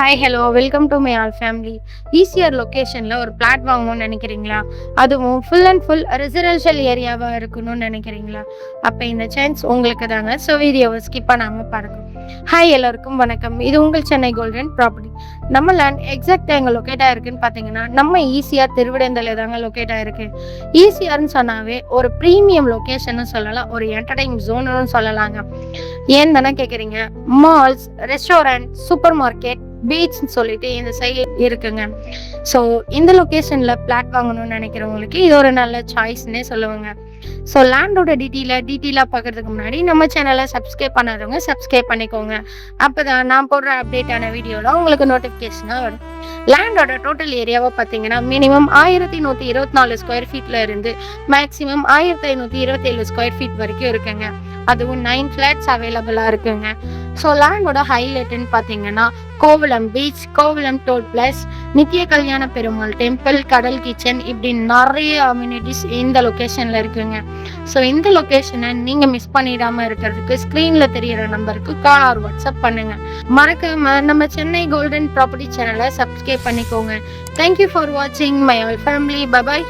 Hi hello welcome to my all family. ECR லொக்கேஷனில் ஒரு plot வாங்கணும்னு நினைக்கிறீங்களா? அதுவும் ஃபுல் அண்ட் ஃபுல் ரெசிடென்ஷியல் ஏரியாவாக இருக்கணும்னு நினைக்கிறீங்களா? அப்போ இந்த சான்ஸ் உங்களுக்கு தாங்க. ஸோ வீடியோவை ஸ்கிப் பண்ணாமல் பாருங்க. ஹாய் எல்லாருக்கும் வணக்கம். இது உங்கள் சென்னை கோல்டன் ப்ராப்பர்ட்டி. நம்ம லேண்ட் எக்ஸாக்டாக எங்கே லொக்கேட் ஆகிருக்குன்னு பார்த்தீங்கன்னா நம்ம ஈசிஆர் திருவிடைந்தல தாங்க லொக்கேட் ஆகிருக்கு. ஈசிஆர்னு சொன்னாவே ஒரு ப்ரீமியம் லொக்கேஷன்னு சொல்லலாம், ஒரு என்டர்டைன் ஜோனுன்னு சொல்லலாங்க. ஏன் தானே கேட்குறீங்க? மால்ஸ், ரெஸ்டாரண்ட், சூப்பர் மார்க்கெட், பீச்னு சொல்லிட்டு இந்த சைடு இருக்குங்க. ஸோ இந்த லொக்கேஷனில் பிளாட் வாங்கணும்னு நினைக்கிறவங்களுக்கு இது ஒரு நல்ல சாய்ஸ்னே சொல்லுவாங்க. ஸோ லேண்டோட டீட்டெயிலாக பார்க்கறதுக்கு முன்னாடி நம்ம சேனலை சப்ஸ்கிரைப் பண்ணாதவங்க சப்ஸ்கிரைப் பண்ணிக்கோங்க. அப்போ தான் நான் போடுற அப்டேட்டான வீடியோவில் உங்களுக்கு நோட்டிஃபிகேஷனாக வரும். லேண்டோட டோட்டல் ஏரியாவை பார்த்தீங்கன்னா மினிமம் 1124 ஸ்கொயர் ஃபீட்டில் இருந்து மேக்ஸிமம் 1527 ஸ்கொயர் ஃபீட் வரைக்கும் இருக்குங்க. அதுவும் 9 ஃப்ளாட்ஸ் அவைலபிளாக இருக்குங்க. ஸோ லேண்டோட ஹைலைட்டுன்னு பார்த்தீங்கன்னா Kovalam beach, Kovalam toll plaza, Nithya Kalyana Perumal temple, கடல் கிச்சன், இப்படி நிறைய அம்யூனிட்டிஸ் இந்த லொக்கேஷனில் இருக்குங்க. ஸோ இந்த லொக்கேஷனை நீங்கள் மிஸ் பண்ணிடாமல் இருக்கிறதுக்கு ஸ்க்ரீனில் தெரியிற நம்பருக்கு கால் ஆர் வாட்ஸ்அப் பண்ணுங்க. மறக்காம நம்ம சென்னை கோல்டன் ப்ராப்பர்ட்டி சேனலை சப்ஸ்கிரைப் பண்ணிக்கோங்க. தேங்க்யூ ஃபார் வாட்சிங் மை ஆல் ஃபேமிலி. பை.